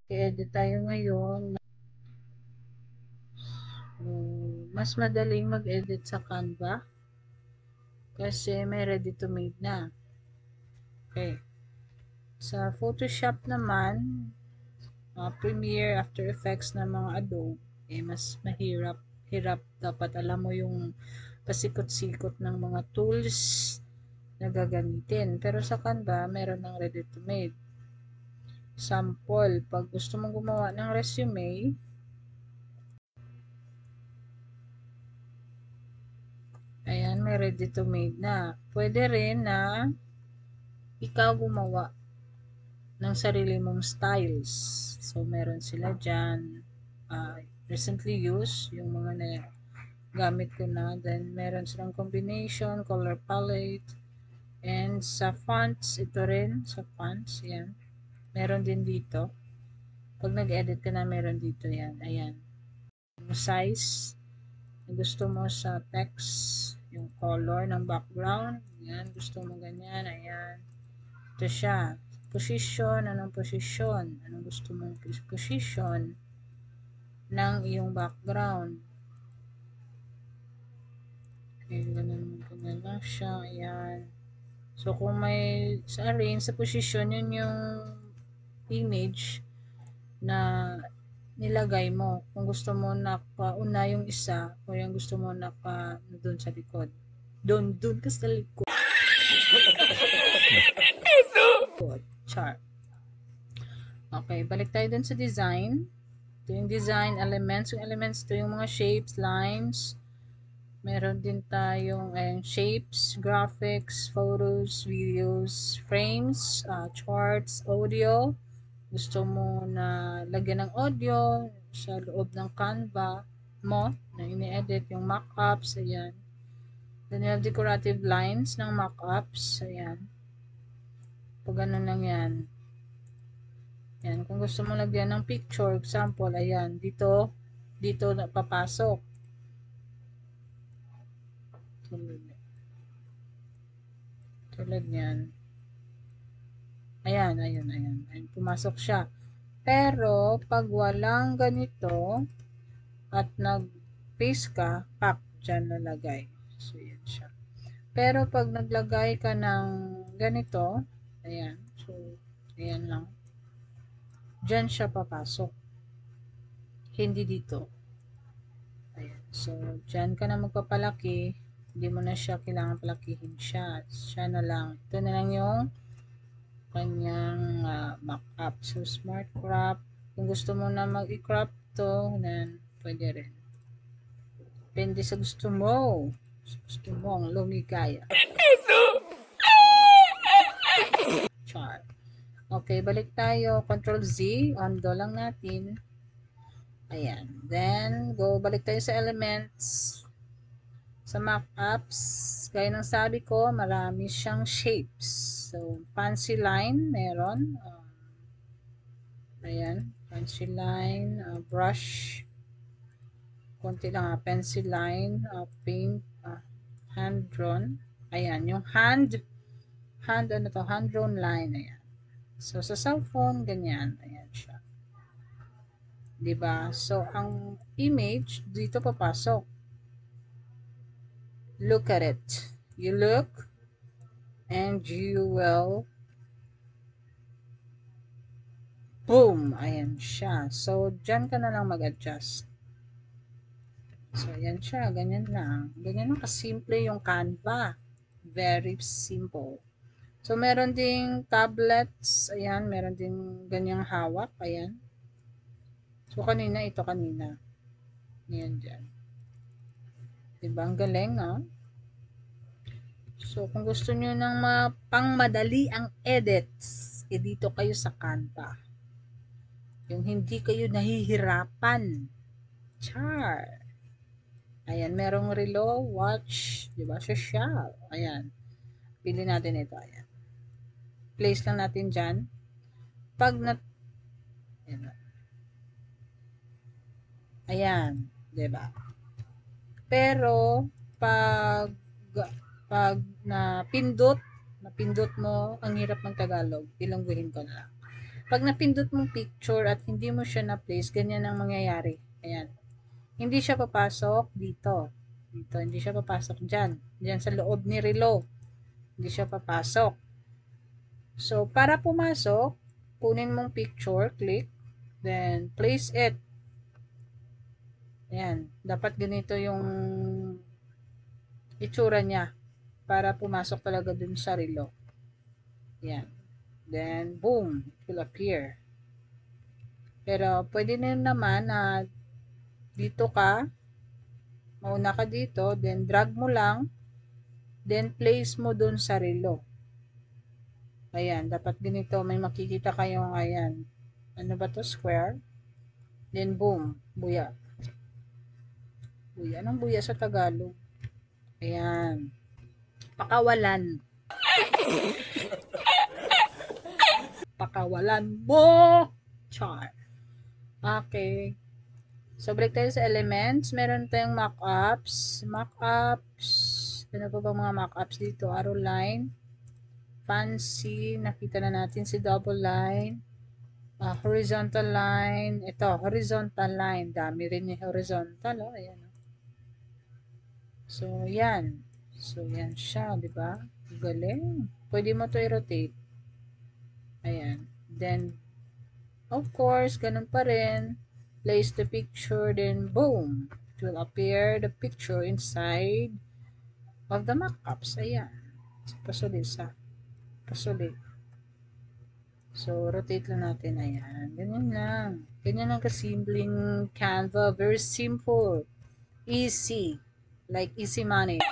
I-edit tayo ngayon. Mas madaling mag-edit sa Canva kasi may ready to made na. Okay. Sa Photoshop naman, Premiere, After Effects na mga Adobe, mas hirap dapat alam mo yung pasikot-sikot ng mga tools na gagamitin. Pero sa Canva, meron ng ready to made. Sample, pag gusto mong gumawa ng resume, ayan, may ready to made na. Pwede rin na ikaw gumawa ng sarili mong styles. So, meron sila dyan. Recently used, yung mga na gamit ko na. Then, meron silang combination, color palette, and sa fonts, ito rin, sa fonts, yan. Meron din dito. Pag nag-edit ka na, meron dito yan. Ayan. Yung size, gusto mo sa text, yung color ng background, yan, gusto mo ganyan, ayan. Ito siya. Position, anong position? Anong gusto mong position ng iyong background? Okay, ganun lang siya. Ayan. So, kung may sa arrange, sa position, yun yung image na nilagay mo. Kung gusto mo nakauna yung isa, o yung gusto mo doon sa likod. Doon ka sa likod. Chart. Okay, balik tayo dun sa design. Ito yung design elements. Yung elements, ito yung mga shapes, lines. Meron din tayong shapes, graphics, photos, videos, frames, charts, audio. Gusto mo na lagyan ng audio sa loob ng Canva mo na ini-edit yung mockups, ayan. Then you have decorative lines ng mockups, ayan. Pag ganun lang yan. Ayan, kung gusto mo lagyan ng picture, example, ayan, dito na papasok. Tulad niyan. Ayan, pumasok siya. Pero, pag walang ganito, at nag-paste ka, pak, dyan nalagay. So, yan siya. Pero, pag naglagay ka ng ganito, ayan, so, ayan lang. Dyan siya papasok. Hindi dito. Ayan. So, dyan ka na magpapalaki. Hindi mo na siya kailangan palakihin siya. Siya na lang. Ito na lang yung kanyang mock-up. So, smart crop. Kung gusto mo na mag-i-crop to, then, pwede rin. Depende sa gusto mo. Gusto mo ang lumigaya. Chart. Okay, balik tayo. Control Z. Undo lang natin. Ayan. Then, balik tayo sa elements. Sa mock-ups, gaya ng sabi ko, marami siyang shapes. So, fancy line, meron. Ayan, fancy line, brush, konti lang, pencil line, paint, hand drawn. Ayan, yung hand drawn line, ayan. So, sa cellphone, ganyan, ayan siya. Diba? So, ang image, dito papasok. Look at it. You look, and you will boom! Ayan siya. So, dyan ka na lang mag-adjust. So, ayan siya. Ganyan lang. Ganyan lang kasimple yung Canva. Very simple. So, meron ding tablets. Ayan, meron ding ganyang hawak. Ayan. So, ito kanina. Ayan dyan. Diba? Ang galing, no? So, kung gusto nyo ng pangmadali ang edits, dito kayo sa Canva. Yung hindi kayo nahihirapan. Char. Ayan, merong relo, watch, diba? Social. Ayan. Pili natin ito. Ayan. Place lang natin dyan. Pag ayan. Ayan. Diba? Pero, pag napindot mo, ang hirap ng Tagalog, bilangguhin ko na lang. Pag napindot mong picture at hindi mo siya na-place, ganyan ang mangyayari. Ayan. Hindi siya papasok dito. Dito, hindi siya papasok dyan. Dyan sa loob ni relo. Hindi siya papasok. So, para pumasok, kunin mong picture, click, then place it. Ayan. Dapat ganito yung itsura niya para pumasok talaga dun sa relo. Ayan. Then, boom, it will appear. Pero, pwede na naman na dito ka, mauna ka dito, then drag mo lang, then place mo dun sa relo. Ayan, dapat ganito, may makikita kayong, ayan, ano ba to, square, then boom, buya. Buya, anong buya sa Tagalog? Ayan, pakawalan. Pakawalan mo! Char. Okay. So, break tayo sa elements. Meron tayong mock-ups. Mock-ups. Ano pa ba mga mock-ups dito? Arrow line. Fancy. Nakita na natin si double line. Horizontal line. Ito, horizontal line. Dami rin yung horizontal. Oh. Ayan. So, yan. So, yan siya. Diba? Galing. Pwede mo to i-rotate. Ayan. Then, of course, ganun pa rin. Place the picture, then boom, it will appear the picture inside of the mock-ups. Ayan. So, pasuli. So, rotate lang natin. Ayan. Ganyan lang. Ganyan lang kasimpleng Canva. Very simple. Easy. Like easy money.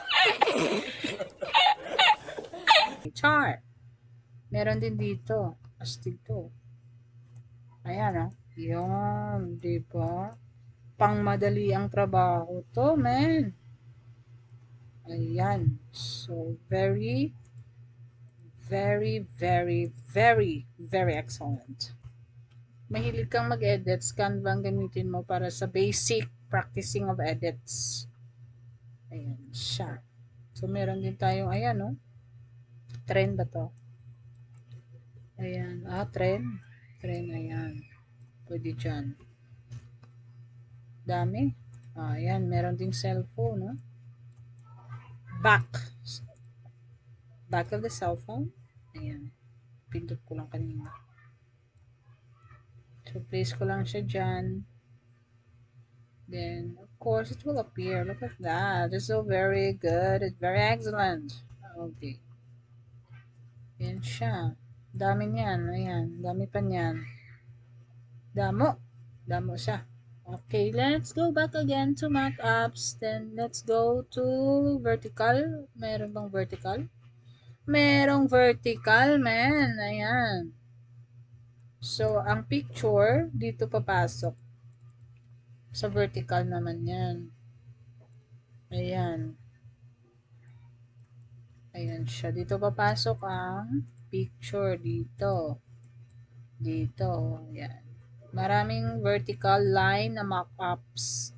Chart. Meron din dito. Astig to. Ayan, oh. Yun. Diba? Pangmadali ang trabaho to, man. Ayan. So, very, very, very, very, very excellent. Mahilig kang mag-edits, Canva ang gamitin mo para sa basic practicing of edits. Ayan siya. So, meron din tayong, ayan, no? Trend ba to? Ayan. Trend. Trend, ayan. Pwede dyan. Dami. Ayan. Meron ding cellphone, no? Back of the cellphone. Ayan. Pindot ko lang kanina. So, place ko lang siya dyan. Then, of course, it will appear. Look at that. It's so very good. It's very excellent. Okay. Yan siya. Dami niyan. Ayan. Dami pa niyan. Damo. Damo siya. Okay, let's go back again to mock-ups. Then, let's go to vertical. Meron bang vertical? Merong vertical, man. Ayan. So, ang picture, dito papasok. Sa vertical naman yan. Ayan. Ayan siya. Dito papasok ang picture. Dito. Dito. Ayan. Maraming vertical line na mock-ups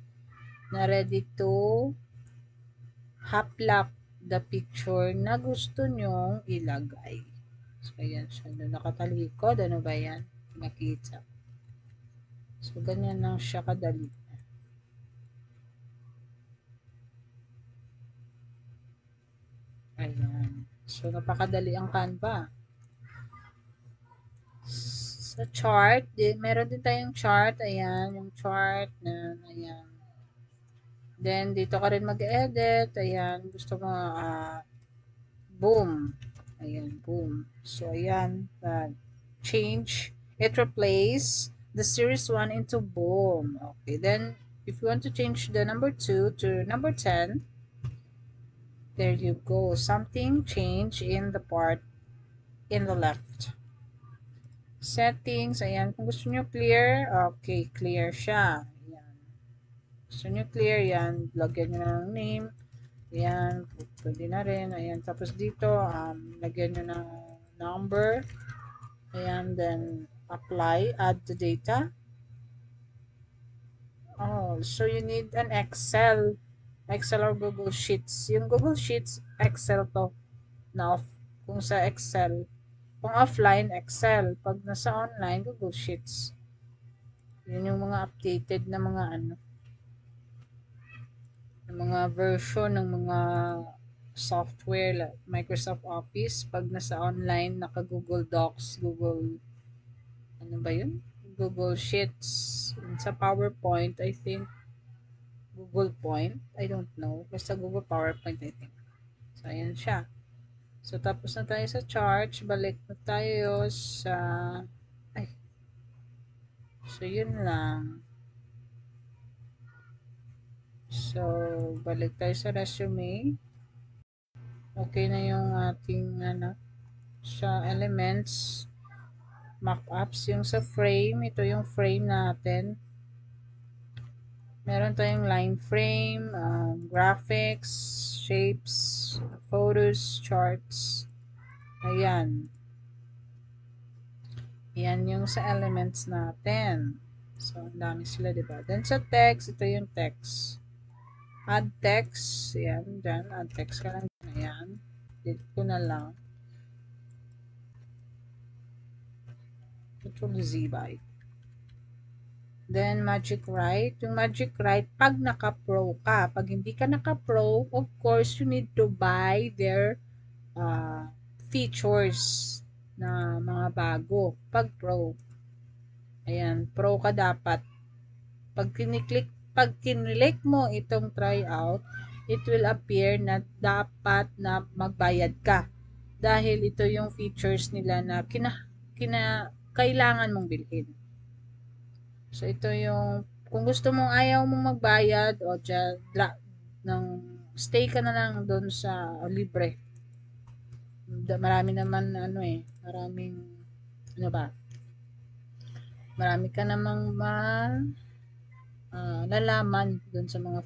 na ready to haplak the picture na gusto nyong ilagay. So, ayan siya. Doon nakatalikod. Ano ba yan? Nakita. So, ganyan lang siya kadali. Ayan. So, napakadali ang Canva. Sa chart, meron din tayong chart. Ayan, yung chart na, ayan. Then, dito ka rin mag-edit. Ayan, gusto mo, boom. Ayan, boom. So, ayan, change. It replace the series 1 into boom. Okay, then, if you want to change the number 2 to number 10, there you go. Something change in the part in the left. Settings, ayan. Kung gusto nyo clear, okay, clear siya. Ayan. Gusto nyo clear, yan. Lagyan nyo ng name. Ayan, pwede na rin. Ayan, tapos dito, lagyan nyo ng number. Ayan, then apply, add the data. Oh, so you need an Excel or Google Sheets. Yung Google Sheets, Excel to. Now, kung sa Excel, Kung offline, Excel. Pag nasa online, Google Sheets. Yun yung mga updated na mga ano, ng mga version ng mga software like Microsoft Office. Pag nasa online, naka Google Docs, Google, ano ba yun? Google Sheets. Sa PowerPoint, I think, Google Point. I don't know. Basta Google PowerPoint, I think. So, ayan siya. So, tapos na tayo sa chart. Balik na tayo sa... Ay. So, yun lang. So, balik tayo sa resume. Okay na yung ating ano, sa elements. Mockups. Yung sa frame, ito yung frame natin. Meron tayong line frame, graphics, shapes, photos, charts. Ayan. Yan yung sa elements natin. So, ang dami sila, diba? Then sa text, ito yung text. Add text. Yan, dyan. Add text ka lang. Ayan. Dito ko na lang. Control Z by. Then, Magic Write. Yung Magic Write, pag naka-pro ka. Pag hindi ka naka-pro, of course, you need to buy their features na mga bago. Pag pro. Ayan, pro ka dapat. Pag kinlik mo itong try out, it will appear na dapat na magbayad ka. Dahil ito yung features nila na kailangan mong bilhin. So, ito yung, kung gusto mong ayaw mong magbayad, o dyan, stay ka na lang doon sa libre. Marami naman, marami ka namang lalaman doon sa mga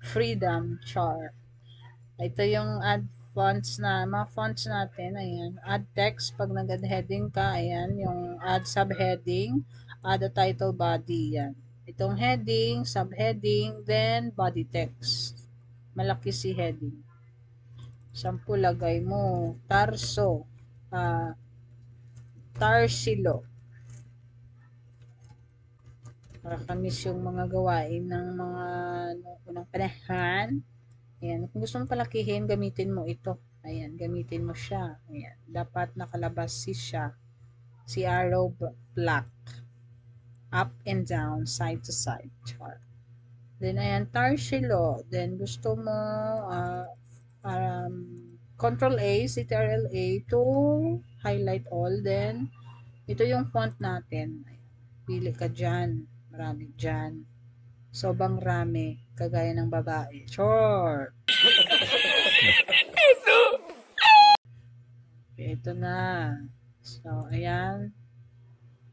freedom char. Ito yung add fonts mga fonts natin, ayan, add text, pag nag-add heading ka, ayan, yung add subheading, add a title body, yan. Itong heading, subheading, then body text. Malaki si heading. Sample, lagay mo, Tarsilo. Nakakamiss yung mga gawain ng mga unang panahon. Ayan. Kung gusto mong palakihin, gamitin mo ito. Ayan, gamitin mo siya. Ayan. Dapat nakalabas siya. Si arrow black. Up and down, side to side. Chart. Then, ayan, Tarsilo. Then, gusto mo Control A, Ctrl A to highlight all. Then, ito yung font natin. Pili ka dyan. Marami dyan. Sobrang rami. Kagaya ng babae. Sure. Okay, ito na. So, ayan.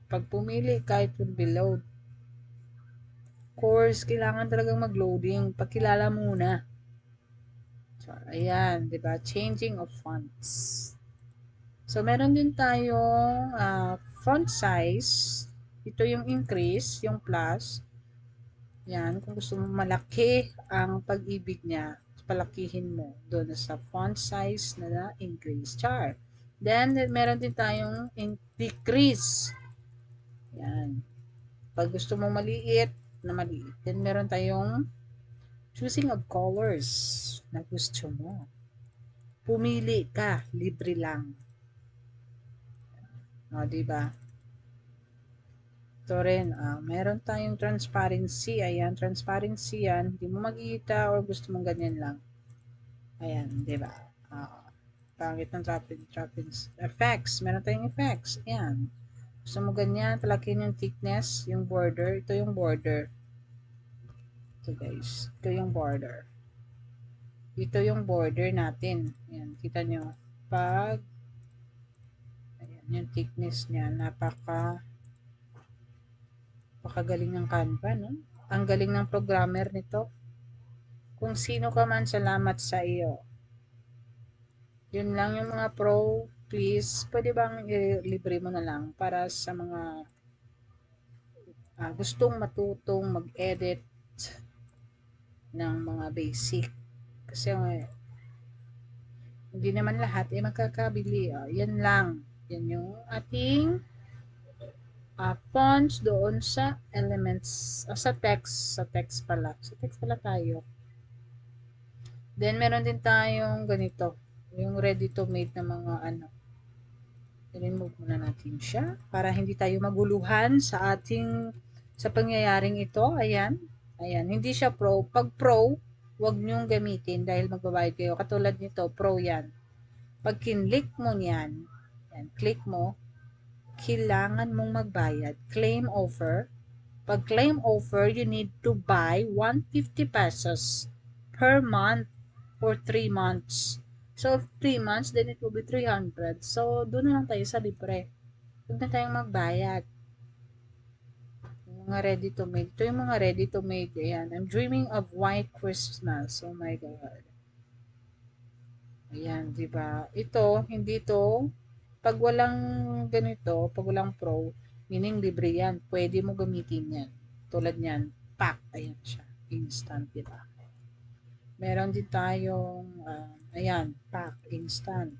Pag pumili ka, it will be load. Course, kailangan talagang mag-loading. Pagkilala muna. So, ayan. Diba? Changing of fonts. So, meron din tayong font size. Ito yung increase, yung plus. Yan, kung gusto mo malaki ang pag-ibig niya, palakihin mo doon sa font size na increase chart. Then, meron din tayong decrease. Yan. Pag gusto mo maliit, na maliit. Then, meron tayong choosing of colors na gusto mo. Pumili ka, libre lang. O, diba? Ito rin, meron tayong transparency. Ayan, transparency yan. Hindi mo makikita or gusto mong ganyan lang. Ayan, diba? Pangit ng effects. Meron tayong effects. Ayan. Gusto mo ganyan, talakin yung thickness, yung border. Ito yung border. Ito guys. Ito yung border. Ito yung border natin. Ayan, kita nyo. Ayan, yung thickness niya. Napakagaling ng Canva, no? Ang galing ng programmer nito. Kung sino ka man, salamat sa iyo. Yun lang yung mga pro. Please, pwede bang libre mo na lang para sa mga gustong matutong mag-edit ng mga basic. Kasi hindi naman lahat magkakabili. Yan lang. Yan yung ating fonts doon sa elements, sa text pala. Sa text pala tayo. Then, meron din tayong ganito. Yung ready to made na mga ano. I-remove muna natin siya para hindi tayo maguluhan sa pangyayaring ito. Ayan. Ayan. Hindi siya pro. Pag pro, huwag nyong gamitin dahil magbabayad kayo. Katulad nito, pro yan. Pag kinlik mo yan, yan, click mo, kailangan mong magbayad. Claim offer. Pag claim offer, you need to buy 150 pesos per month for 3 months. So, 3 months, then it will be 300. So, doon na lang tayo sa libre. Huwag na tayong magbayad. Yung mga ready to made. Ito yung mga ready to made. Ayan. I'm dreaming of white Christmas. Oh my God. Ayan, di ba? Ito, hindi to. Pag walang ganito, pag walang pro, meaning libre yan. Pwede mo gamitin yan. Tulad yan, pack. Ayan siya. Instant, di ba? Meron din tayong, ayan, pack, instant.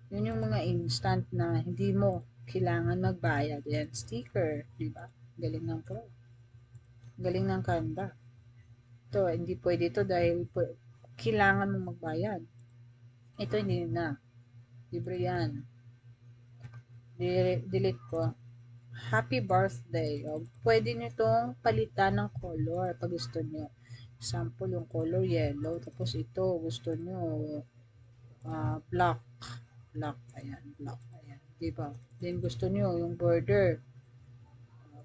Yun yung mga instant na hindi mo kailangan magbayad. Ayan, sticker, di ba? Galing ng pro. Galing ng Canva. Ito, hindi pwede ito dahil kailangan mong magbayad. Ito, hindi na. Libre yan. Delete ko. Happy birthday. O, pwede nyo itong palitan ng color pag gusto nyo. Example, yung color yellow. Tapos ito, gusto nyo black. Black. Ayan, black. Ayan. Diba? Then gusto nyo yung border.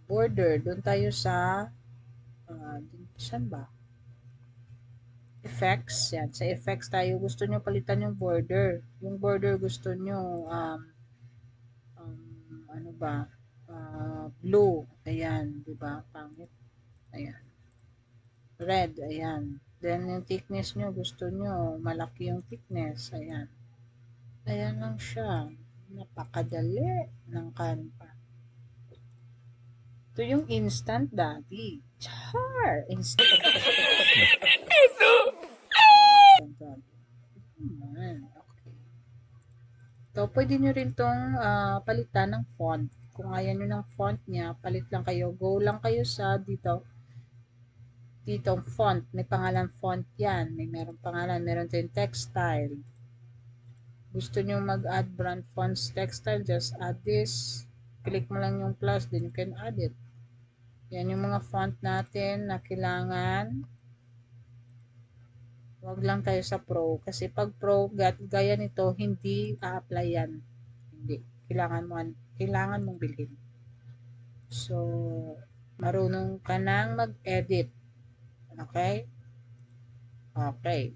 Border. Doon tayo sa saan ba? Effects. Yan. Sa effects tayo. Gusto nyo palitan yung border. Yung border gusto nyo ano ba? Blue. Ayan. Diba? Pangit. Ayan. Red. Ayan. Then, yung thickness nyo, gusto nyo, malaki yung thickness. Ayan. Ayan lang siya. Napakadali ng Canva. Ito yung instant daddy. Char! Instant daddy. Ayan. Okay. So, pwede nyo rin tong palitan ng font. Kung ayaw nyo ng font niya, palit lang kayo. Go lang kayo sa dito font. May pangalan font yan. May meron pangalan. Meron din textile. Gusto nyo mag-add brand fonts textile, just add this. Click mo lang yung plus, then you can add it. Yan yung mga font natin na kailangan. Huwag lang tayo sa pro. Kasi pag pro, gaya nito, hindi a-apply yan. Hindi. Kailangan mong bilhin. So, marunong ka nang mag-edit. Okay? Okay.